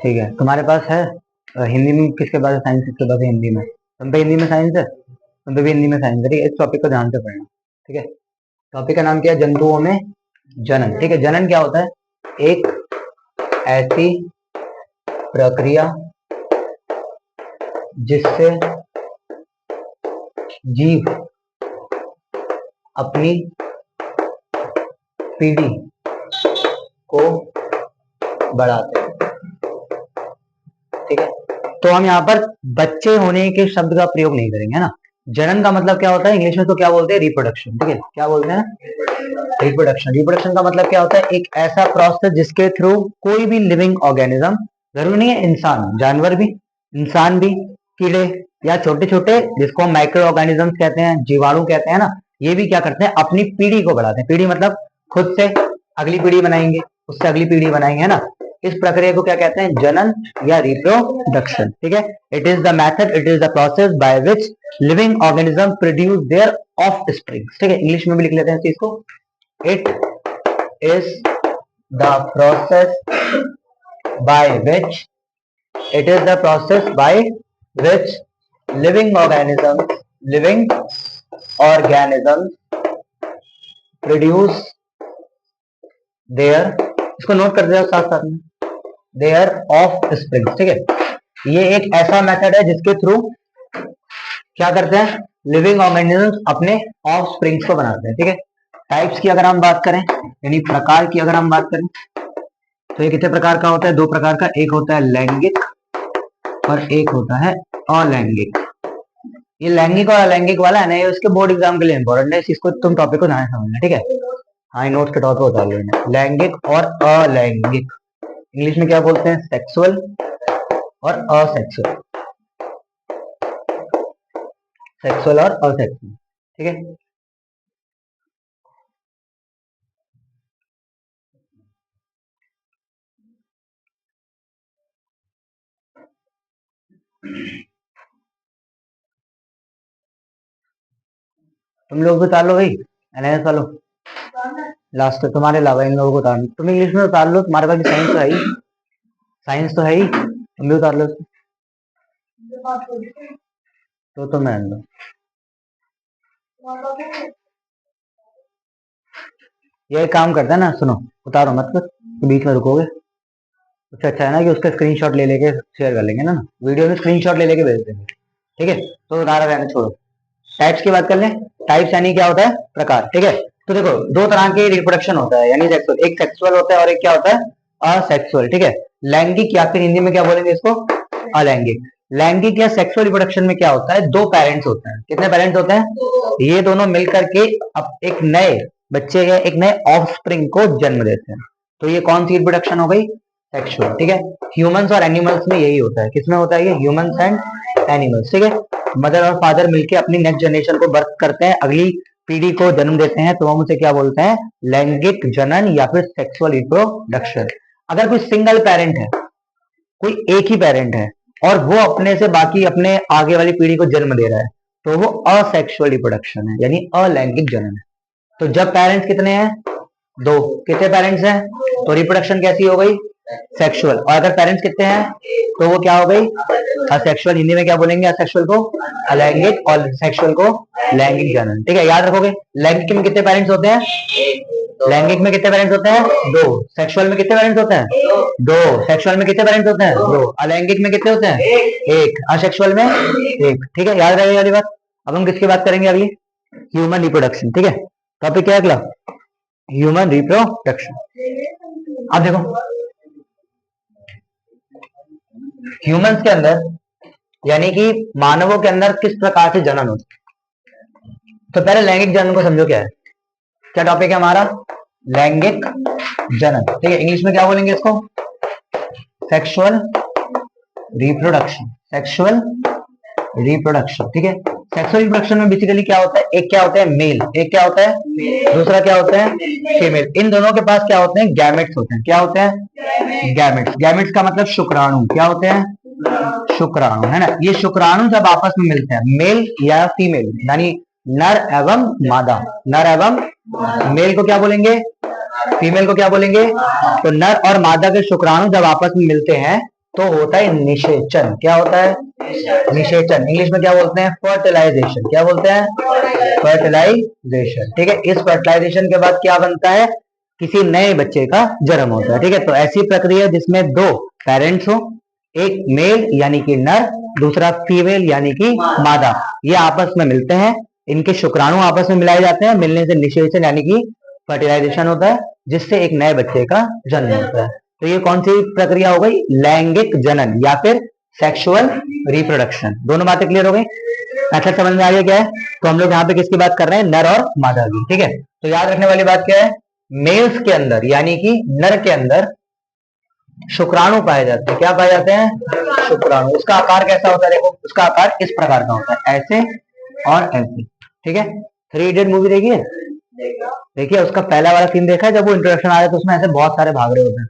ठीक है, तुम्हारे पास है हिंदी में किसके पास है साइंस, किसके पास है हिंदी में? तुम पे हिंदी में साइंस है, तुम पे भी हिंदी में साइंस है। ठीक है, इस टॉपिक को ध्यान से पढ़ना। ठीक है, टॉपिक का नाम क्या है? जंतुओं में जनन। ठीक है, जनन क्या होता है? एक ऐसी प्रक्रिया जिससे जीव अपनी पीढ़ी को बढ़ाते हैं। ठीक है, तो हम यहाँ पर बच्चे होने के शब्द का प्रयोग नहीं करेंगे, है ना। जनन का मतलब क्या होता है इंग्लिश में? तो क्या बोलते हैं? रिप्रोडक्शन। ठीक है, क्या बोलते हैं? रिप्रोडक्शन। रिप्रोडक्शन का मतलब क्या होता है? एक ऐसा प्रोसेस जिसके थ्रू कोई भी लिविंग ऑर्गेनिज्म, जरूरी नहीं है इंसान, जानवर भी, इंसान भी, कीड़े या छोटे छोटे जिसको हम माइक्रो ऑर्गेनिज्म कहते हैं, जीवाणु कहते हैं ना, ये भी क्या करते हैं? अपनी पीढ़ी को बढ़ाते हैं। पीढ़ी मतलब खुद से अगली पीढ़ी बनाएंगे, उससे अगली पीढ़ी बनाएंगे, है ना। इस प्रक्रिया को क्या कहते हैं? जनन या रिप्रोडक्शन। ठीक है, it is the method, it is the process by which living organism produce their offspring. ठीक है, इंग्लिश में भी लिख लेते हैं इस चीज को। It is the process by which it is the process by which living organisms produce their, इसको नोट कर दिया साथ साथ में, their offspring। ठीक है, ये एक ऐसा मेथड है जिसके थ्रू क्या करते हैं? लिविंग ऑर्गेनिजम्स अपने ऑफस्प्रिंग्स को बनाते हैं। ठीक है, टाइप्स की अगर हम बात करें, यानी प्रकार की अगर हम बात करें, तो ये कितने प्रकार का होता है? दो प्रकार का, एक होता है लैंगिक और एक होता है अलैंगिक। ये लैंगिक और अलैंगिक वाला है ना, ये उसके बोर्ड एग्जाम के लिए इंपॉर्टेंट है, इसको तुम टॉपिक को ध्यान समझना। ठीक है, हाँ, नोट्स के तौर पर उतार लेना। लैंगिक और अलैंगिक, इंग्लिश में क्या बोलते हैं? सेक्सुअल और असेक्सुअल। सेक्सुअल और असेक्सुअल। ठीक है, तुम लोग भी उतार लो भाई, एनएस वालों, लास्ट तुम्हारे अलावा इन लोगों को उतार, तुम इंग्लिश में उतार लो, तुम्हारे पास साइंस तो है ही, साइंस तो है ही, तुम भी उतार लो। तो तुम मान लो, ये काम करता है ना, सुनो, उतारो मत कर, तो बीच में रुकोगे। उससे अच्छा है ना कि उसका स्क्रीनशॉट ले लेके शेयर कर लेंगे ना, वीडियो में स्क्रीनशॉट ले लेके भेज देंगे। ठीक है, तो उतारा रहने छोड़ो। टाइप्स की बात कर ले। टाइप्स यानी क्या होता है? प्रकार। ठीक है, तो देखो दो तरह के रिप्रोडक्शन होता है, यानी सेक्सुअल, एक सेक्सुअल होता है और एक क्या होता है? असेक्सुअल। ठीक है, लैंगिक या फिर हिंदी में क्या बोलेंगे इसको? अलैंगिक। लैंगिक या सेक्सुअल रिप्रोडक्शन में क्या होता है? दो पेरेंट्स होते हैं। कितने पेरेंट्स होते हैं? ये दोनों मिलकर के अब एक नए बच्चे या एक नए ऑफस्प्रिंग को जन्म देते हैं। तो ये कौन सी रिप्रोडक्शन हो गई? सेक्सुअल। ठीक है, ह्यूमंस और एनिमल्स में यही होता है। किसमें होता है ये? Humans and animals. ठीक है, मदर और फादर मिलके अपनी नेक्स्ट जनरेशन को बर्थ करते हैं, अगली पीढ़ी को जन्म देते हैं, तो हम उसे क्या बोलते हैं? लैंगिक जनन या फिर सेक्सुअल रिप्रोडक्शन। अगर कोई सिंगल पेरेंट है, कोई एक ही पेरेंट है और वो अपने से बाकी अपने आगे वाली पीढ़ी को जन्म दे रहा है, तो वो असेक्सुअल रिप्रोडक्शन है, यानी अलैंगिक जनन है। तो जब पेरेंट्स कितने हैं? दो। कितने पेरेंट्स हैं? तो रिप्रोडक्शन कैसी हो गई? सेक्सुअल। और अगर पेरेंट्स कितने हैं तो वो क्या हो गई? असेक्सुअल। हिंदी में क्या बोलेंगे असेक्सुअल को? अलैंगिक, और सेक्सुअल को लैंगिक जनन। ठीक है, याद रखोगे। लैंगिक में कितने पेरेंट्स होते हैं? लैंगिक में कितने पेरेंट्स होते हैं? दो। सेक्सुअल में कितने पेरेंट्स होते हैं? दो। सेक्सुअल में कितने पेरेंट्स होते हैं? दो। अलैंगिक में कितने होते हैं? एक। असेक्सुअल में एक। ठीक है, याद रहेगी वाली बात। अब हम किसकी बात करेंगे अगली? Human reproduction. ठीक है, टॉपिक क्या है अगला? Human reproduction. अब देखो ह्यूमंस के अंदर, यानी कि मानवों के अंदर किस प्रकार से जनन होता है। तो पहले लैंगिक जनन को समझो क्या है। क्या टॉपिक है हमारा? लैंगिक जनन। ठीक है, इंग्लिश में क्या बोलेंगे इसको? Sexual reproduction. Sexual reproduction. ठीक है, सेक्सुअल रिप्रोडक्शन में बेसिकली क्या होता है? एक क्या होता है? मेल। एक क्या होता है? दूसरा क्या होता है? फीमेल। इन दोनों के पास क्या होते हैं? गैमेट्स होते हैं। क्या होते हैं? गैमेट्स। गैमेट्स का मतलब शुक्राणु। क्या होते हैं? शुक्राणु, है ना। ये शुक्राणु जब आपस में मिलते हैं, मेल या फीमेल, यानी नर एवं मादा, नर एवं, मेल को क्या बोलेंगे? फीमेल को क्या बोलेंगे? तो नर और मादा के शुक्राणु जब आपस में मिलते हैं तो होता है निषेचन। क्या होता है? निषेचन। इंग्लिश में क्या बोलते हैं? फर्टिलाइजेशन। क्या बोलते हैं? फर्टिलाइजेशन। ठीक है, इस फर्टिलाइजेशन के बाद क्या बनता है? किसी नए बच्चे का जन्म होता है। ठीक है, तो ऐसी प्रक्रिया जिसमें दो पेरेंट्स हो, एक मेल यानी कि नर, दूसरा फीमेल यानी कि मादा, ये आपस में मिलते हैं, इनके शुक्राणु आपस में मिलाए जाते हैं, मिलने से निषेचन यानी कि फर्टिलाइजेशन होता है, जिससे एक नए बच्चे का जन्म होता है। तो ये कौन सी प्रक्रिया हो गई? लैंगिक जनन या फिर सेक्सुअल रिप्रोडक्शन। दोनों बातें क्लियर हो गई? अच्छा, समझ में आ गया क्या है? तो हम लोग यहाँ पे किसकी बात कर रहे हैं? नर और मादा की। ठीक है, तो याद रखने वाली बात क्या है? मेल्स के अंदर यानी कि नर के अंदर शुक्राणु पाए जाते हैं। क्या पाए जाते हैं? शुक्राणु। उसका आकार कैसा होता है? देखो, उसका आकार इस प्रकार का होता है, ऐसे और ऐसे। ठीक है, 3 इडियट मूवी देखिए, देखिए उसका पहला वाला सीन देखा है, जब वो इंट्रोडक्शन आ रहा है तो उसमें ऐसे बहुत सारे भाग रहे होते हैं।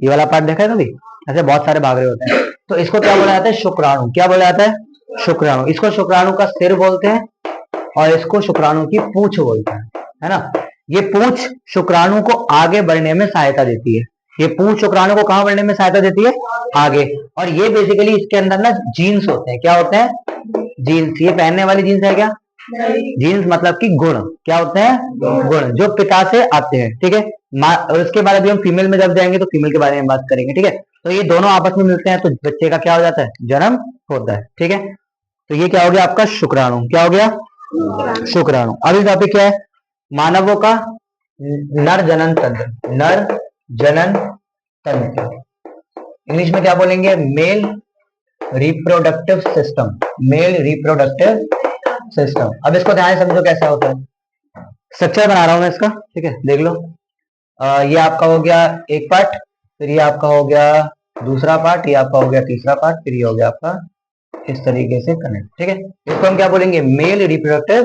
ये वाला पार्ट देखा है कभी? ऐसे बहुत सारे भाग रहे होते हैं। तो इसको क्या बोला जाता है? शुक्राणु। क्या बोला जाता है? शुक्राणु। इसको शुक्राणु का सिर बोलते हैं और इसको शुक्राणु की पूंछ बोलते हैं, है ना। ये पूंछ शुक्राणु को आगे बढ़ने में सहायता देती है। ये पूंछ शुक्राणु को कहां बढ़ने में सहायता देती है? आगे। और ये बेसिकली इसके अंदर ना जीन्स होते हैं। क्या होते हैं? जीन्स। ये पहनने वाली जीन्स है क्या? जीन्स मतलब कि गुण। क्या होते हैं? गुण, जो पिता से आते हैं। ठीक है, और उसके बाद अभी हम फीमेल में जब जाएंगे तो फीमेल के बारे में बात करेंगे। ठीक है, तो ये दोनों आपस में मिलते हैं तो बच्चे का क्या हो जाता है? जन्म होता है। ठीक है, तो ये क्या हो गया आपका? शुक्राणु। क्या हो गया? शुक्राणु। अभी टॉपिक क्या है? मानवों का नर जनन तंत्र। नर जनन तंत्र इंग्लिश में क्या बोलेंगे? Male reproductive system. Male reproductive system. अब इसको ध्यान से समझो कैसा होता है। स्ट्रक्चर बना रहा हूं मैं इसका। ठीक है, देख लो। ये आपका हो गया एक पार्ट, फिर ये आपका हो गया दूसरा पार्ट, ये आपका हो गया तीसरा पार्ट, फिर ये हो गया आपका इस तरीके से कनेक्ट। ठीक है, इसको हम क्या बोलेंगे? Male reproductive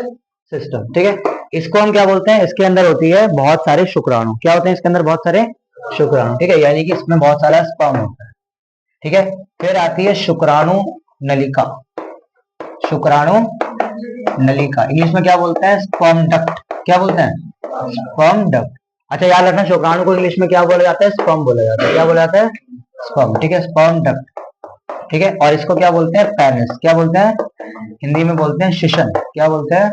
system. ठीक है, इसको हम क्या बोलते हैं? इसके अंदर होती है बहुत सारे शुक्राणु। क्या होते हैं इसके अंदर? बहुत सारे शुक्राणु। ठीक है, यानी कि इसमें बहुत सारा स्पर्म होता है। ठीक है, फिर आती है शुक्राणु नलिका। शुक्राणु नलिका इंग्लिश में क्या बोलते हैं? Sperm duct. क्या बोलते हैं? Sperm duct. अच्छा, याद रखना, शुक्राणु को इंग्लिश में क्या बोला जाता है? स्पर्म बोला जाता है। क्या बोला जाता है? स्पर्म। ठीक है, स्पर्म डक्ट। ठीक है, और इसको क्या बोलते हैं? पेनिस। क्या बोलते हैं? हिंदी में बोलते हैं शिशन। क्या बोलते हैं?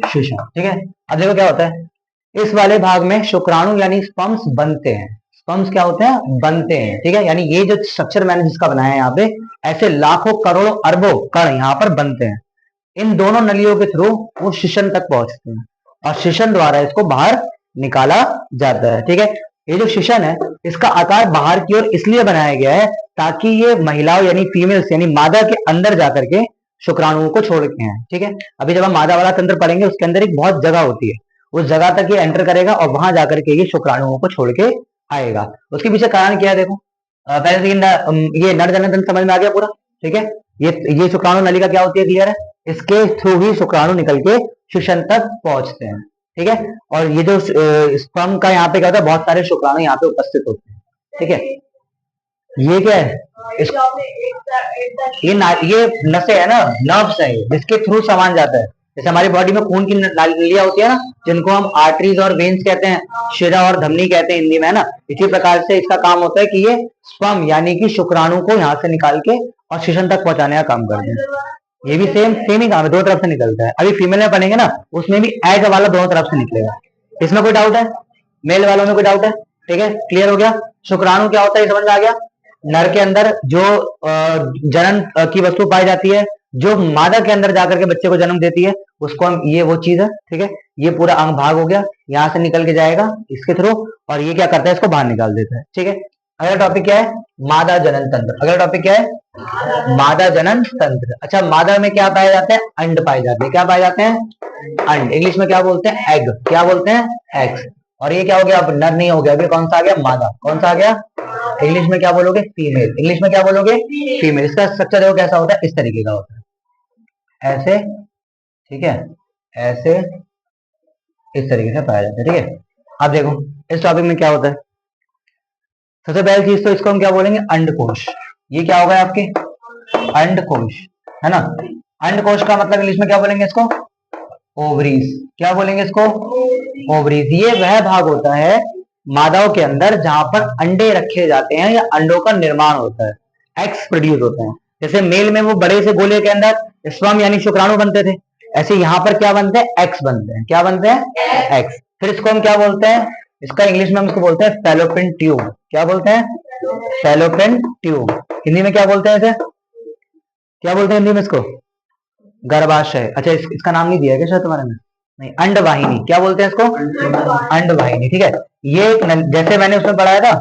शिशन। ठीक है, अब देखो क्या होता है इस वाले भाग में। शुक्राणु यानी स्पर्म्स बनते हैं। स्पर्म्स क्या होते हैं? बनते हैं। ठीक है, यानी ये जो स्ट्रक्चर मैंने जिसका बनाया है यहाँ पे, ऐसे लाखों करोड़ों अरबों कण यहाँ पर बनते हैं। इन दोनों नलियों के थ्रू वो शिशन तक पहुंचते हैं और शिशन द्वारा इसको बाहर निकाला जाता है। ठीक है, ये जो शिशन है इसका आकार बाहर की ओर इसलिए बनाया गया है ताकि ये महिलाओं यानी फीमेल्स यानी मादा के अंदर जाकर के शुक्राणुओं को छोड़ के हैं। ठीक है, अभी जब हम मादा वाला तंत्र पढ़ेंगे उसके अंदर एक बहुत जगह होती है, उस जगह तक ये एंटर करेगा और वहां जाकर के ये शुक्राणुओं को छोड़ के आएगा। उसके पीछे कारण क्या है? देखो, पहले ये नर जनन तंत्र समझ में आ गया पूरा। ठीक है, ये शुक्राणु नलिका क्या होती है? क्लियर है? इसके थ्रू ही शुक्राणु निकल के शिशन तक पहुंचते हैं। ठीक है, और ये जो स्पर्म का यहाँ पे क्या होता है? बहुत सारे शुक्राणु यहाँ पे उपस्थित होते हैं। ठीक है, ये क्या है? ये नसें है ना, नर्व्स है ये, जिसके थ्रू सामान जाता है। जैसे हमारी बॉडी में खून की नलियां होती है ना, जिनको हम आर्टरीज और वेन्स कहते हैं, शिरा और धमनी कहते हैं हिंदी में, है ना। इसी प्रकार से इसका काम होता है कि ये स्पर्म यानी कि शुक्राणु को यहाँ से निकाल के और शिशन तक पहुंचाने का काम करते हैं। ये भी सेम ही काम है, दो तरफ से निकलता है। अभी फीमेल में पढ़ेंगे ना, उसमें भी एग वाला दोनों तरफ से निकलेगा। इसमें कोई डाउट है? मेल वालों में कोई डाउट है? ठीक है, क्लियर हो गया। शुक्राणु क्या होता है समझ में आ गया। नर के अंदर जो जनन की वस्तु पाई जाती है, जो मादा के अंदर जाकर के बच्चे को जन्म देती है, उसको हम, ये वो चीज है। ठीक है, ये पूरा अंग भाग हो गया, यहाँ से निकल के जाएगा इसके थ्रू, और ये क्या करता है? इसको बाहर निकाल देता है। ठीक है, अगला टॉपिक क्या है? मादा जनन तंत्र। अगला टॉपिक क्या है? मादा जनन तंत्र। अच्छा, मादा में क्या पाए जाते हैं? अंड पाए जाते हैं। क्या पाए जाते हैं? अंड। इंग्लिश में क्या बोलते हैं? एग। क्या बोलते हैं? एग्स। और ये क्या हो गया? अब नर नहीं हो गया, अभी कौन सा आ गया? मादा। कौन सा आ गया? इंग्लिश में क्या बोलोगे? फीमेल। इंग्लिश में क्या बोलोगे? फीमेल। इसका स्ट्रक्चर देखो कैसा होता है, इस तरीके का होता है, ऐसे। ठीक है, ऐसे इस तरीके से पाया जाता है। ठीक है, अब देखो इस टॉपिक में क्या होता है। सबसे पहली चीज तो इसको हम क्या बोलेंगे? अंडकोश। ये क्या होगा आपके? अंडकोश, है ना। अंडकोश का मतलब इंग्लिश में क्या बोलेंगे इसको? ओवरीज। क्या बोलेंगे इसको? ओवरीज। ये वह भाग होता है मादाओं के अंदर जहां पर अंडे रखे जाते हैं या अंडों का निर्माण होता है। एग्स प्रोड्यूस होते हैं। जैसे मेल में वो बड़े से गोले के अंदर स्पर्म यानी शुक्राणु बनते थे, ऐसे यहाँ पर क्या बनते हैं, एग्स बनते हैं। क्या बनते हैं, एग्स। फिर इसको हम क्या बोलते हैं, इसका इंग्लिश में हम इसको बोलते हैं फैलोपियन ट्यूब। क्या बोलते हैं, फैलोपियन ट्यूब। हिंदी में क्या बोलते हैं इसे, क्या बोलते हैं हिंदी में इसको, गर्भाशय। अच्छा इसका नाम नहीं दिया है क्या शायद तुम्हारे में, नहीं, अंडवाहिनी। क्या बोलते हैं इसको, अंडवाहिनी। ठीक है, ये जैसे मैंने उसमें पढ़ाया था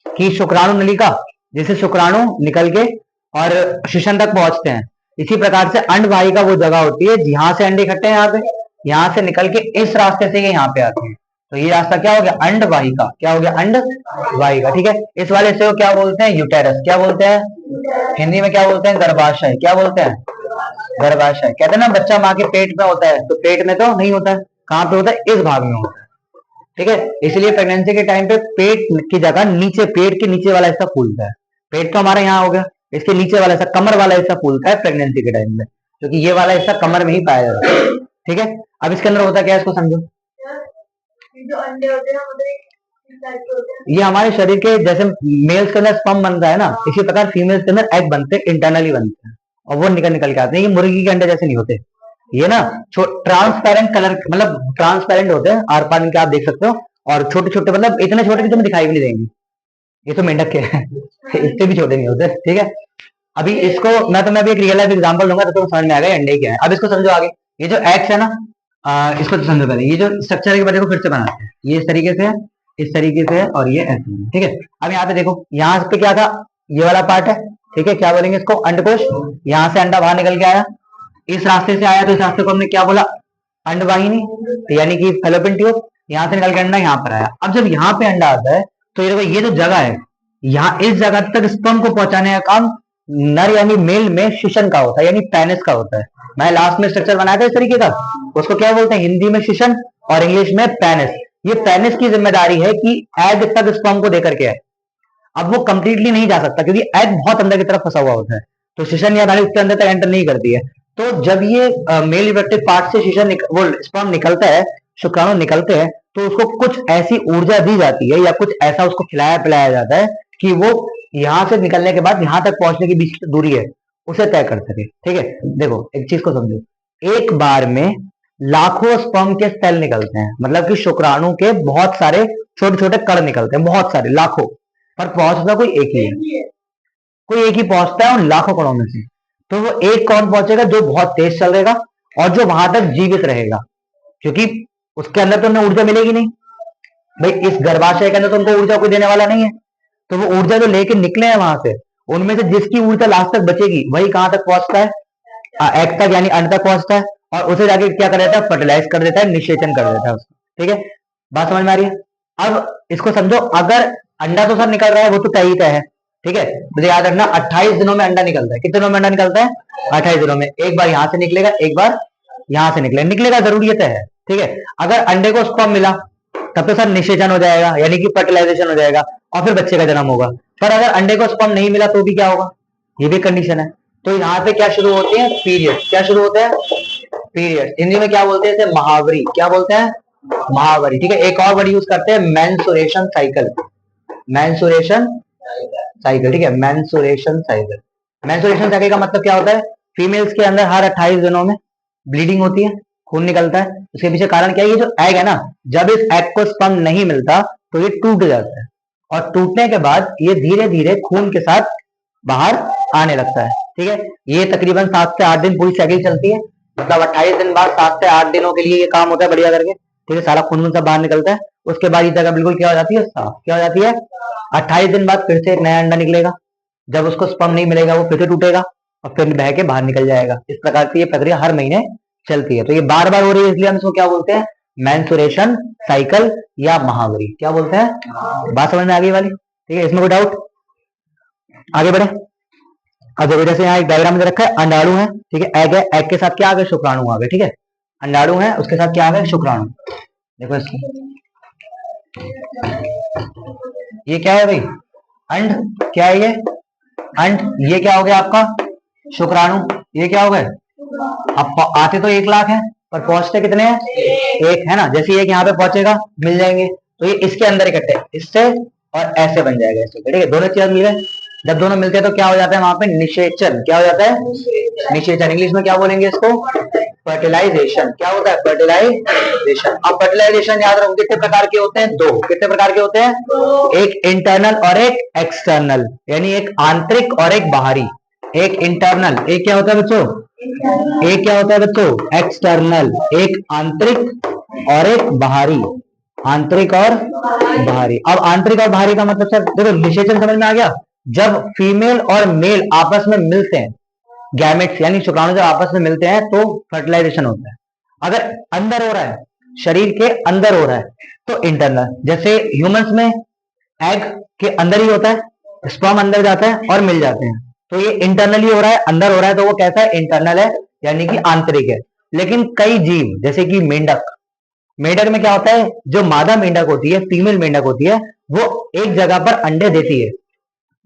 कि शुक्राणु नलिका, जैसे शुक्राणु निकल के और शिशन तक पहुंचते हैं, इसी प्रकार से अंडवाहिका वो जगह होती है जहां से अंडे इकट्ठे हैं, यहाँ से निकल के इस रास्ते से ये यहाँ पे आते हैं। तो ये रास्ता क्या हो गया, अंडवाहिका। क्या हो गया, अंडवाहिका। ठीक है, इस वाले से क्या बोलते हैं, यूटेरस। क्या बोलते हैं, हिंदी में क्या बोलते हैं, गर्भाशय। क्या बोलते हैं, गर्भाशय। कहते हैं ना बच्चा माँ के पेट में होता है, तो पेट में तो नहीं होता है, कहाँ पे होता है, इस भाग में होता है। ठीक है, इसलिए प्रेगनेंसी के टाइम पे पेट की जगह नीचे, पेट के नीचे वाला हिस्सा फूलता है। पेट तो हमारा यहाँ हो गया, इसके नीचे वाला हिस्सा, कमर वाला हिस्सा फूलता है प्रेगनेंसी के टाइम में, क्योंकि ये वाला हिस्सा कमर में ही पाया जाता है। ठीक है, अब इसके अंदर होता क्या है, इसको समझो। जो अंडे होते हैं ये हमारे शरीर के, जैसे मेल्स के अंदर स्पर्म बनता है ना, इसी प्रकार फीमेल्स के अंदर एग बनते हैं, इंटरनली बनते हैं, और वो निकल निकल के आते हैं। ये मुर्गी के अंडे जैसे नहीं होते, ये ना ट्रांसपेरेंट कलर, मतलब ट्रांसपेरेंट होते हैं, आर पार इनके आप देख सकते हो, और छोटे छोटे, मतलब इतने छोटे कि तुम्हें दिखाई भी नहीं देंगे। ये तो मेंढक के हैं इससे भी छोटे नहीं होते। ठीक है, अभी इसको मैं तुम्हें अभी एक रियल लाइफ एग्जांपल दूंगा तो तुम्हें समझ में आ गया अंडे क्या है। अब इसको समझो आगे, ये जो एग्स है ना, इसको तो समझो पहले, ये जो स्ट्रक्चर है देखो, फिर से बनाते हैं। ये इस तरीके से है, इस तरीके से है, और ये ऐसे है। ठीक है, अब यहाँ पे देखो, यहाँ पे क्या था, ये वाला पार्ट है। ठीक है, क्या बोलेंगे इसको, अंडकोश। यहाँ से अंडा बाहर निकल के आया, इस रास्ते से आया, तो इस रास्ते को हमने क्या बोला, अंडवाहिनी, यानी कि फैलोपियन ट्यूब। यहाँ से निकल के अंडा यहाँ पर आया। अब जब यहाँ पे अंडा आता है, तो ये देखो, ये जो जगह है, यहाँ इस जगह तक स्पर्म को पहुंचाने का काम नर यानी मेल में शिशन का होता है, यानी पेनिस का होता है। मैं लास्ट में स्ट्रक्चर बनाया था इस तरीके का, उसको क्या बोलते हैं, हिंदी में शिशन और इंग्लिश में पेनिस। ये पेनिस की जिम्मेदारी है कि एग तक स्पर्म को देकर के आए। अब वो कंप्लीटली नहीं जा सकता, क्योंकि एग बहुत अंदर की तरफ फंसा हुआ होता है, तो शिशन या नाली उसके अंदर तक एंटर नहीं करती है। तो जब ये मेल रिप्रोडक्टिव पार्ट से शिशन वो स्पर्म निकलता है, शुक्राणु निकलते हैं, तो उसको कुछ ऐसी ऊर्जा दी जाती है, या कुछ ऐसा उसको खिलाया पिलाया जाता है कि वो यहाँ से निकलने के बाद यहाँ तक पहुंचने की बीच की दूरी है, उसे तय कर सके। ठीक है, देखो एक चीज को समझो, एक बार में लाखों स्पर्म के सेल निकलते हैं, मतलब कि शुक्राणु के बहुत सारे छोटे छोटे कण निकलते हैं, बहुत सारे, लाखों, पर पहुंचता कोई एक ही है, कोई एक ही पहुंचता है उन लाखों कणों में से। तो वो एक कौन पहुंचेगा, जो बहुत तेज चलेगा और जो वहां तक जीवित रहेगा, क्योंकि उसके अंदर तो उन्हें ऊर्जा मिलेगी नहीं भाई, इस गर्भाशय के अंदर तो उनको ऊर्जा कोई देने वाला नहीं है। तो वो ऊर्जा जो लेके निकले हैं वहां से, उनमें से जिसकी ऊर्जा लास्ट तक बचेगी वही कहां तक पहुंचता है, एग तक यानी अंड तक पहुंचता है, और उसे जाके क्या कर देता है, फर्टिलाइज कर देता है, निषेचन कर देता है उसको। ठीक है, बात समझ में आ रही है। अब इसको समझो, अगर अंडा तो सर निकल रहा है, वो तो तय ही तय है। ठीक है, मुझे याद रखना, 28 दिनों में अंडा निकलता है। कितने दिनों में अंडा निकलता है, 28 दिनों में। एक बार यहां से निकलेगा, एक बार यहां से निकलेगा, जरूरियत है। ठीक है, अगर अंडे को स्पर्म मिला, तब तो सर निषेचन हो जाएगा, यानी कि फर्टिलाइजेशन हो जाएगा, और फिर बच्चे का जन्म होगा। पर अगर अंडे को स्पर्म नहीं मिला तो भी क्या होगा, ये भी कंडीशन है। तो यहाँ पे क्या शुरू होते हैं, पीरियड। क्या शुरू होते हैं, पीरियड। हिंदी में क्या बोलते हैं इसे, महावरी। क्या बोलते हैं, महावरी। ठीक है, एक और वर्ड यूज करते हैं, मेंसुरेशन साइकिल। मेंसुरेशन साइकिल, ठीक है, मेंसुरेशन साइकिल। मेंसुरेशन साइकिल का मतलब क्या होता है, फीमेल्स के अंदर हर 28 दिनों में ब्लीडिंग होती है, खून निकलता है। उसके पीछे कारण क्या है, ये जो एग है ना, जब इस एग को स्पर्म नहीं मिलता तो ये टूट जाता है, और टूटने के बाद ये धीरे धीरे खून के साथ बाहर आने लगता है। ठीक है, ये तकरीबन 7 से 8 दिन पूरी साइकिल चलती है, मतलब 28 दिन बाद 7 से 8 दिनों के लिए ये काम होता है बढ़िया करके। ठीक है, सारा खून सब बाहर निकलता है। उसके बाद ये जगह बिल्कुल क्या हो जाती है, साफ। क्या हो जाती है, 28 दिन बाद फिर से एक नया अंडा निकलेगा। जब उसको स्पर्म नहीं मिलेगा, वो फिर से टूटेगा और फिर बह के बाहर निकल जाएगा। इस प्रकार से ये प्रक्रिया हर महीने चलती है। तो ये बार बार हो रही है, इसलिए हम इसको क्या बोलते हैं, मेंसुरेशन साइकिल या महावरी। क्या बोलते हैं, बात समझ में आ गई वाली। ठीक है, इसमें कोई डाउट, आगे बढ़े। अब देखो, जैसे यहाँ एक डायग्राम में रखा है, अंडाणु है, ठीक है, एग है, एग के साथ क्या आ गए, शुक्राणु आ गए। ठीक है, अंडाणु है, उसके साथ क्या आ गए, शुक्राणु। देखो इसको, ये क्या है भाई, अंड। क्या है ये, अंड। ये क्या हो गया आपका, शुक्राणु। ये क्या हो गए, अब आते तो 1 लाख है, पर पहुंचते कितने हैं, एक है ना। जैसे एक यहाँ पे पहुंचेगा, मिल जाएंगे, तो ये इसके अंदर इकट्ठे, इससे और ऐसे बन जाएगा इससे। ठीक है, दोनों चीज मिले, जब दोनों मिलते हैं तो क्या हो जाता है वहां पे निषेचन। क्या हो जाता है निषेचन। इंग्लिश में क्या बोलेंगे इसको, फर्टिलाइजेशन। क्या होता है फर्टिलाइजेशन। अब फर्टिलाइजेशन याद रखो कितने प्रकार के होते हैं, दो। कितने प्रकार के होते हैं, एक इंटरनल और एक एक्सटर्नल, यानी एक आंतरिक और एक बाहरी। एक इंटरनल, एक क्या होता है बच्चों, एक क्या होता है बच्चों एक्सटर्नल, एक आंतरिक और एक बाहरी। आंतरिक और बाहरी। अब आंतरिक और बाहरी का मतलब सर देखो निषेचन समझ में आ गया। जब फीमेल और मेल आपस में मिलते हैं, गैमेट्स यानी शुक्राणु जब आपस में मिलते हैं तो फर्टिलाइजेशन होता है। अगर अंदर हो रहा है, शरीर के अंदर हो रहा है तो इंटरनल। जैसे ह्यूमंस में एग के अंदर ही होता है, स्पर्म अंदर जाता है और मिल जाते हैं, तो ये इंटरनली हो रहा है, अंदर हो रहा है, तो वो कैसा है, इंटरनल है, यानी कि आंतरिक है। लेकिन कई जीव जैसे कि मेंढक, मेंढक में क्या होता है, जो मादा मेंढक होती है, फीमेल मेंढक होती है, वो एक जगह पर अंडे देती है,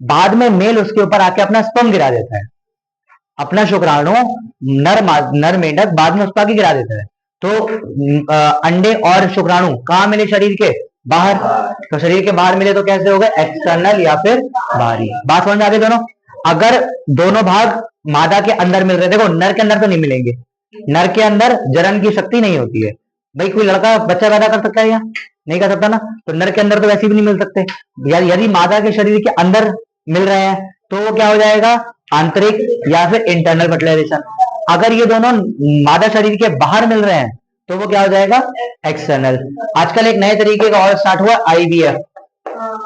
बाद में मेल उसके ऊपर आके अपना स्पर्म गिरा देता है, अपना शुक्राणु नर मेंढक बाद में उसको आगे गिरा देता है। तो अंडे और शुक्राणु कहाँ मिले, शरीर के बाहर। तो शरीर के बाहर मिले तो कैसे होगा, एक्सटर्नल या फिर बाहरी। बात समझ में आ गई दोनों। अगर दोनों भाग मादा के अंदर मिल रहे, देखो नर के अंदर तो नहीं मिलेंगे, नर के अंदर जनन की शक्ति नहीं होती है। भाई कोई लड़का बच्चा पैदा कर सकता है या नहीं कर सकता ना, तो नर के अंदर तो वैसे भी नहीं मिल सकते। यदि मादा के शरीर के अंदर मिल रहे हैं तो वो क्या हो जाएगा, आंतरिक या फिर इंटरनल फर्टिलाइजेशन। अगर ये दोनों मादा शरीर के बाहर मिल रहे हैं तो वो क्या हो जाएगा, एक्सटर्नल। आजकल एक नए तरीके का और स्टार्ट हुआ, आईवीएफ।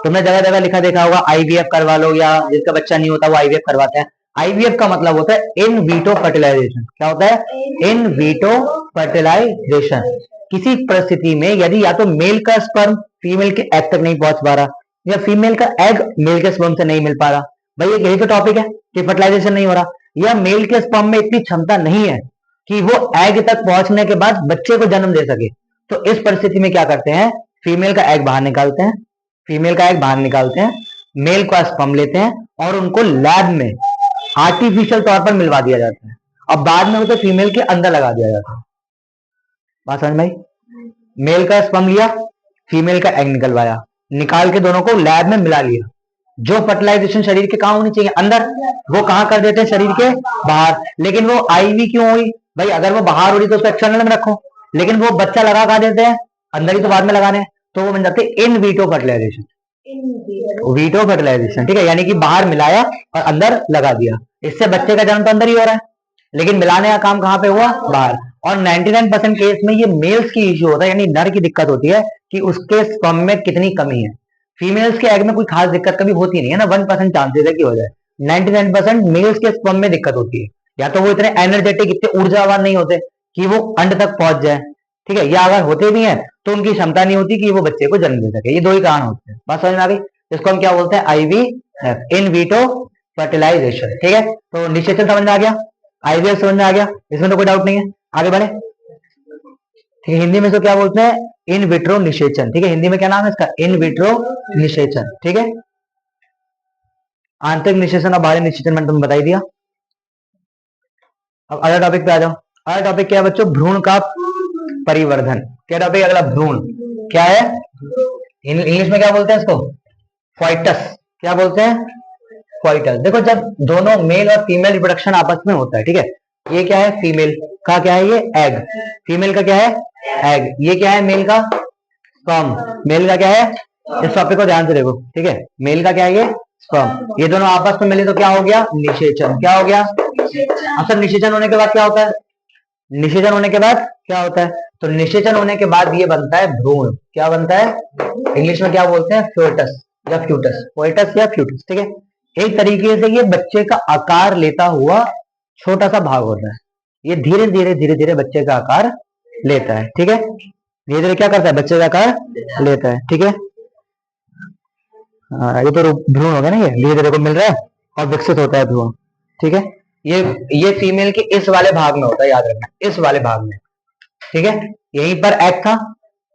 तुमने जगह जगह लिखा देखा होगा आईवीएफ करवा लो, या जिसका बच्चा नहीं होता वो आईवीएफ करवाते हैं। आईवीएफ का मतलब होता है इन वीटो फर्टिलाइजेशन। क्या होता है, इन वीटो फर्टिलाइजेशन। किसी परिस्थिति में यदि या तो मेल का स्पर्म फीमेल के एग तक नहीं पहुंच पा रहा, या फीमेल का एग मेल के स्पर्म से नहीं मिल पा रहा, भाई यही तो टॉपिक है कि फर्टिलाइजेशन नहीं हो रहा, या मेल के स्पर्म में इतनी क्षमता नहीं है कि वो एग तक पहुंचने के बाद बच्चे को जन्म दे सके, तो इस परिस्थिति में क्या करते हैं, फीमेल का एग बाहर निकालते हैं, फीमेल का एग बाहर निकालते हैं, मेल का स्पर्म लेते हैं और उनको लैब में आर्टिफिशियल तौर पर मिलवा दिया जाता है। अब बाद में उसे फीमेल के अंदर लगा दिया जाता है। बात समझ में आई। मेल का स्पर्म लिया, फीमेल का एग निकलवाया, निकाल के दोनों को लैब में मिला लिया। जो फर्टिलाइजेशन शरीर के कहां होनी चाहिए, अंदर, वो कहां कर देते हैं, शरीर के बाहर। लेकिन वो आईवी क्यों हुई, भाई अगर वो बाहर हो रही तो उसको एक्सटर्नल में रखो, लेकिन वो बच्चा लगा कहा देते हैं, अंदर ही तो बाद में लगाने हैं, तो वो बन जाते हैं इन वीटो फर्टिलाइजेशन। वीटो फर्टिलाइजेशन, ठीक है, यानी कि बाहर मिलाया और अंदर लगा दिया। इससे बच्चे का जन्म तो अंदर ही हो रहा है, लेकिन मिलाने का काम कहां पे हुआ, बाहर। और 99% केस में ये मेल्स की इश्यू होता है, यानी नर की दिक्कत होती है कि उसके स्पर्म में कितनी कमी है। फीमेल्स के एग में कोई खास दिक्कत कभी होती नहीं है ना, 1% चांसेस है कि हो जाए। 99% मेल्स के स्पर्म में दिक्कत होती है, या तो वो इतने एनर्जेटिक, इतने ऊर्जावान नहीं होते कि वो अंड तक पहुंच जाए, ठीक है, या अगर होते भी हैं तो उनकी क्षमता नहीं होती कि वो बच्चे को जन्म दे सके। ये दो ही कारण होते हैं। बात समझ में आ गई। इसको हम क्या बोलते हैं, आईवीएफ, इन वीटो फर्टिलाइजेशन, ठीक है। तो निषेचन समझ में आ गया, आईवीएफ समझ में आ गया, इसमें तो कोई डाउट नहीं है। आगे बढ़े, ठीक है। हिंदी में तो क्या बोलते हैं, इन विट्रो निषेचन, ठीक है। हिंदी में क्या नाम है इसका, इन विट्रो निषेचन, ठीक है। आंतरिक निषेचन और बाहरी निषेचन मैंने तुम्हें बताई दिया। अब अगला टॉपिक पे आ जाओ। अगला टॉपिक क्या है बच्चों, भ्रूण का परिवर्धन। क्या टॉपिक अगला, भ्रूण क्या है, इंग्लिश में क्या बोलते हैं इसको, फॉइटस। क्या बोलते हैं, फॉइटस। देखो जब दोनों मेल और फीमेल रिप्रोडक्शन आपस में होता है, ठीक है, ये क्या है, फीमेल का क्या है, ये एग, फीमेल का क्या है, एग, ये क्या है, मेल का स्पर्म, मेल का क्या है, इस टॉपिक को ध्यान से देखो, ठीक है, मेल का क्या है, ये स्पर्म, ये दोनों आपस में मिले तो क्या हो गया, निषेचन। क्या हो गया, अच्छा निषेचन होने के बाद क्या होता है, निषेचन होने के बाद क्या होता है, तो निषेचन होने के बाद ये बनता है भ्रूण। क्या बनता है, इंग्लिश में क्या बोलते हैं, फ्यूटस या फ्यूटस, फोइटस या फ्यूटस, ठीक है। एक तरीके से ये बच्चे का आकार लेता हुआ छोटा सा भाग होता है, ये धीरे धीरे धीरे धीरे बच्चे का आकार लेता है, ठीक है, धीरे धीरे क्या करता है, बच्चे का आकार लेता है, ठीक है। ये तो भ्रूण हो गया ना, ये धीरे धीरे को मिल रहा है और विकसित होता है भ्रूण, ठीक है। ये फीमेल के इस वाले भाग में होता है, याद रखना, इस वाले भाग में, ठीक है। यहीं पर एग था,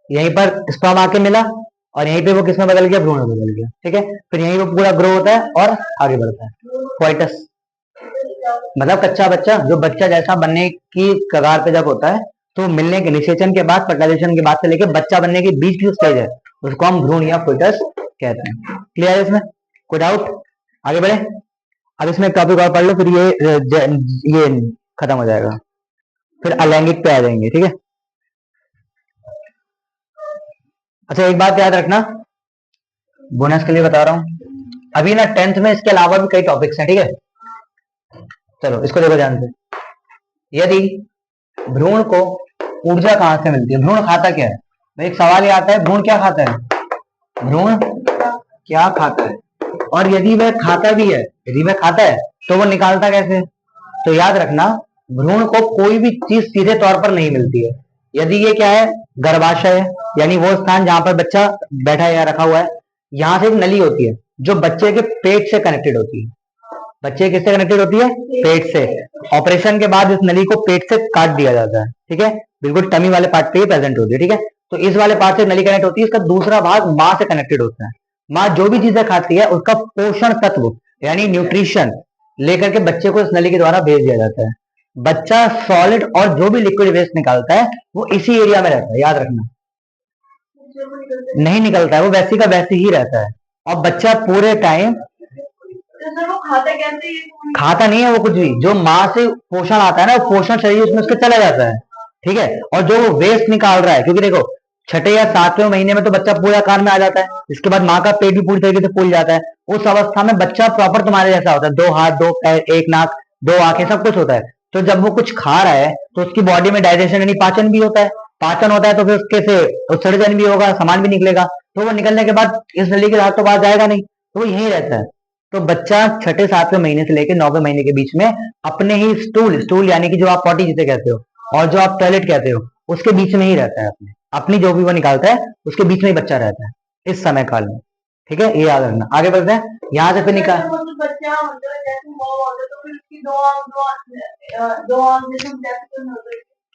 यहीं पर स्पर्म आके मिला, और यहीं पे वो किसमें बदल गया, भ्रूण में बदल गया, ठीक है। फिर यहीं पे पूरा ग्रो होता है और आगे बढ़ता है, फोइटस मतलब कच्चा बच्चा, जो बच्चा जैसा बनने की कगार पे जब होता है, तो मिलने के, निषेचन के बाद, फर्टिलाइजेशन के बाद से लेकर बच्चा बनने के बीच की स्टेज है, उसको हम भ्रूण या फोइटस कहते हैं। क्लियर है इसमें, कोई डाउट। आगे बढ़े। अब इसमें एक टॉपिक और पढ़ लो, फिर ये खत्म हो जाएगा, फिर अलैंगिक पे आ जाएंगे, ठीक है। अच्छा एक बात याद रखना, बोनस के लिए बता रहा हूं, अभी ना 10th में इसके अलावा भी कई टॉपिक्स हैं, ठीक है। चलो इसको देखो ध्यान से। यदि भ्रूण को ऊर्जा कहां से मिलती है, भ्रूण खाता क्या है, तो एक सवाल ये आता है, भ्रूण क्या खाता है, भ्रूण क्या खाता है, और यदि वह खाता भी है, यदि वह खाता है तो वो निकालता कैसे। तो याद रखना, भ्रूण को कोई भी चीज सीधे तौर पर नहीं मिलती है। यदि ये क्या है, गर्भाशय है, यानी वो स्थान जहां पर बच्चा बैठा है या रखा हुआ है, यहां से एक नली होती है जो बच्चे के पेट से कनेक्टेड होती है। बच्चे किससे कनेक्टेड होती है, पेट से। ऑपरेशन के बाद इस नली को पेट से काट दिया जाता है, ठीक है, बिल्कुल टमी वाले पार्ट पे ही प्रेजेंट होती है, ठीक है। तो इस वाले पार्ट से नली कनेक्ट होती है, इसका दूसरा भाग मां से कनेक्टेड होता है। माँ जो भी चीजें खाती है उसका पोषण तत्व यानी न्यूट्रिशन लेकर के बच्चे को इस नली के द्वारा भेज दिया जाता है। बच्चा सॉलिड और जो भी लिक्विड वेस्ट निकालता है वो इसी एरिया में रहता है, याद रखना, नहीं निकलता है, वो वैसी का वैसी ही रहता है। और बच्चा पूरे टाइम वो खाता कैसे, खाता नहीं है वो कुछ भी, जो माँ से पोषण आता है ना, वो पोषण शरीर उसमें उसके चला जाता है, ठीक है। और जो वो वेस्ट निकाल रहा है, क्योंकि देखो छठे या सातवें महीने में तो बच्चा पूरे आकार में आ जाता है, इसके बाद माँ का पेट भी पूरी तरीके से फूल जाता है। उस अवस्था में बच्चा प्रॉपर तुम्हारे जैसा होता है, 2 हाथ 2 पैर 1 नाक 2 आंखें सब कुछ होता है। तो जब वो कुछ खा रहा है तो उसकी बॉडी में डाइजेशन यानी पाचन भी होता है, पाचन होता है तो फिर उसके से उत्सर्जन भी होगा, सामान भी निकलेगा। तो वो निकलने के बाद इस नली के रात तो बाहर जाएगा नहीं, तो वो यहीं रहता है। तो बच्चा छठे सातवें महीने से लेकर 9वें महीने के बीच में अपने ही स्टूल स्टूल यानी कि जो आप पॉटी जिसे कहते हो और जो आप टॉयलेट कहते हो उसके बीच में ही रहता है, अपने अपनी जो भी वो निकालता है उसके बीच में ही बच्चा रहता है इस समय काल में, ठीक है, ये याद रखना। आगे बढ़ते हैं, यहाँ से फिर निकाल,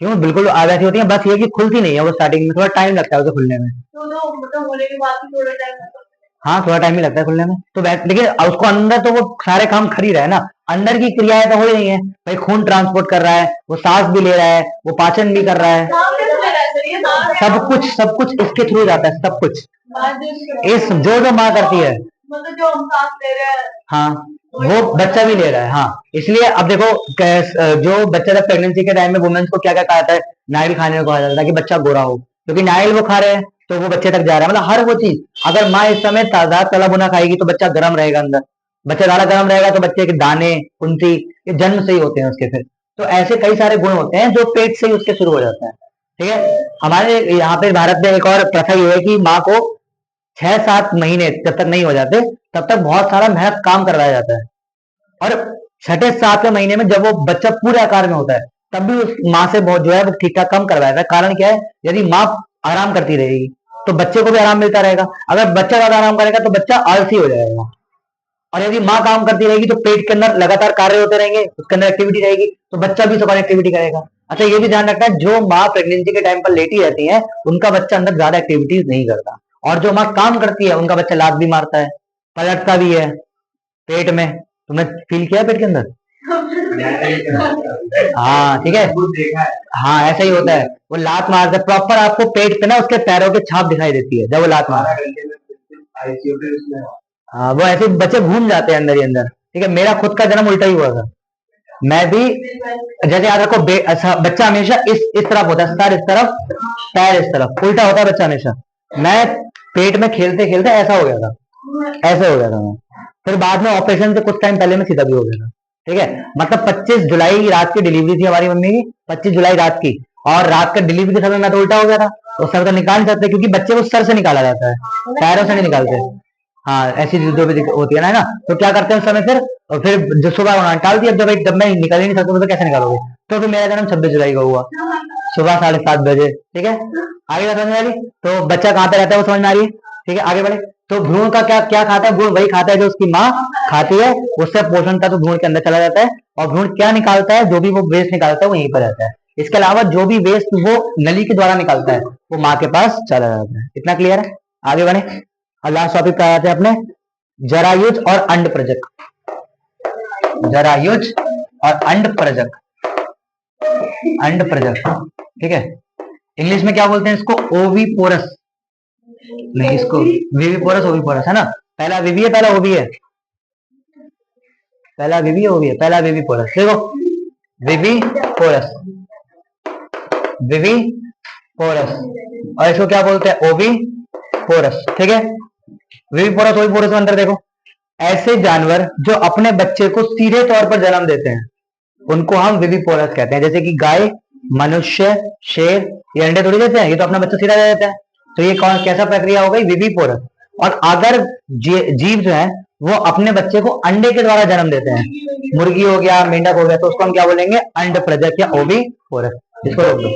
क्यों, बिल्कुल आ वैसी होती है, बस ये कि खुलती नहीं है वो, स्टार्टिंग में थोड़ा टाइम लगता है उसे खुलने में, मतलब होने के बाद भी थोड़ा टाइम, हाँ थोड़ा टाइम ही लगता है खुलने में। तो लेकिन उसको अंदर तो वो सारे काम कर ही रहा है ना, अंदर की क्रियाएं तो हो ही नहीं है भाई, खून ट्रांसपोर्ट कर रहा है, वो सांस भी ले रहा है, वो पाचन भी कर रहा है, सब कुछ इसके थ्रू जाता है, सब कुछ इस जो माँ करती है, मतलब जो हम सांस ले रहे हैं, हाँ वो बच्चा भी ले रहा है, हाँ। इसलिए अब देखो जो बच्चा जब प्रेगनेंसी के टाइम में वुमेन्स को क्या क्या कहा जाता है, नारियल खाने को कहा जाता है कि बच्चा गोरा हो, क्योंकि नारियल वो खा रहे हैं तो वो बच्चे तक जा रहा है। मतलब हर वो चीज, अगर माँ इस समय ताजा तला बुना खाएगी तो बच्चा गर्म रहेगा अंदर, बच्चा ज्यादा गर्म रहेगा तो बच्चे के दाने कुंती ये जन्म से ही होते हैं उसके फिर। तो ऐसे कई सारे गुण होते हैं जो पेट से ही उसके शुरू हो जाता है, ठीक है। हमारे यहाँ पे भारत में एक और प्रथा ये है कि माँ को 6-7 महीने जब तक नहीं हो जाते तब तक बहुत सारा मेहनत काम करवाया जाता है, और छठे सातवें महीने में जब वो बच्चा पूरे आकार में होता है तब भी उस माँ से बहुत जो है वो ठीक ठाक कम करवाया जाता है। कारण क्या है, यदि माँ आराम करती रहेगी तो बच्चे को भी आराम मिलता रहेगा, अगर बच्चा ज्यादा आराम करेगा तो बच्चा आलसी हो जाएगा, और यदि माँ काम करती रहेगी तो पेट के अंदर लगातार कार्य होते रहेंगे, उसके अंदर एक्टिविटी रहेगी तो बच्चा भी समान एक्टिविटी करेगा। अच्छा ये भी ध्यान रखना है, जो माँ प्रेगनेंसी के टाइम पर लेटी रहती है उनका बच्चा अंदर ज्यादा एक्टिविटीज नहीं करता, और जो माँ काम करती है उनका बच्चा लात भी मारता है, पलटता भी है पेट में। तुमने फील किया पेट के अंदर, हाँ ठीक है, हाँ ऐसा ही होता है, वो लात मारता है प्रॉपर, आपको पेट पे ना उसके पैरों की छाप दिखाई देती है जब वो लात मारता है। हाँ वो ऐसे बच्चे घूम जाते हैं अंदर ही अंदर, ठीक है। मेरा खुद का जन्म उल्टा ही हुआ था, मैं भी जैसे याद रखो अच्छा, बच्चा हमेशा इस तरफ होता है, सर इस तरफ पैर इस तरफ, उल्टा होता है बच्चा हमेशा। मैं पेट में खेलते खेलते ऐसा हो गया था, ऐसे हो गया था मैं, फिर बाद में ऑपरेशन से कुछ टाइम पहले में सीधा भी हो गया था, ठीक है। मतलब 25 जुलाई रात की डिलीवरी थी हमारी मम्मी की, 25 जुलाई रात की, और रात का डिलीवरी के समय मैं तो उल्टा हो गया था, तो सर तो निकाल नहीं सकते क्योंकि बच्चे को सर से निकाला जाता है, पैरों से नहीं निकालते। हाँ ऐसी जो भी होती है ना, तो क्या करते हैं उस समय फिर, और फिर जो सुबह उन्होंने निकाल दिया, जब मैं निकल ही नहीं सकता तो कैसे निकालोगे। तो फिर मेरा जन्म 26 जुलाई को हुआ, सुबह 7:30 बजे, ठीक है। आगे बात समझ में आ रही, तो बच्चा कहाँ पे रहता है वो समझ में आ रही है, ठीक है। आगे बढ़े, तो भ्रूण का क्या क्या खाता है, भ्रूण वही खाता है जो उसकी माँ खाती है, उससे पोषण तत्व भ्रूण के अंदर चला जाता है, और भ्रूण क्या निकालता है, जो भी वो वेस्ट निकालता है वो यहीं पर रहता है। इसके अलावा जो भी वेस्ट वो नली के द्वारा निकालता है वो माँ के पास चला जाता है। इतना क्लियर है, आगे बढ़े। और लास्ट टॉपिक पे आते हैं अपने, जरायुज और अंड प्रजक, जरायुज और अंड प्रजक, अंड प्रजक, ठीक है। इंग्लिश में क्या बोलते हैं इसको, ओवीपोरस, नहीं इसको विविपोरस ओवीपोरस है ना, पहला विवी है पहला ओवी है, पहला विवी वो भी है, पहला विवी पोरस। देखो विवी पोरस, विवी पोरस, और इसको क्या बोलते हैं, ओवी पोरस। ठीक है, विवी पोरस ओवी पोरस में अंतर देखो। ऐसे जानवर जो अपने बच्चे को सीधे तौर पर जन्म देते हैं उनको हम विविपोरस कहते हैं। जैसे कि गाय, मनुष्य, शेर, ये अंडे थोड़ी देते हैं, ये तो अपना बच्चा सीधा दे देता है। तो ये कौन कैसा प्रक्रिया हो गई, विविपोरस। और अगर जीव जो है वो अपने बच्चे को अंडे के द्वारा जन्म देते हैं, मुर्गी हो गया, मेंढक हो गया, तो उसको हम क्या बोलेंगे, अंड प्रजक या ओविपोरस। इसको रोक दो।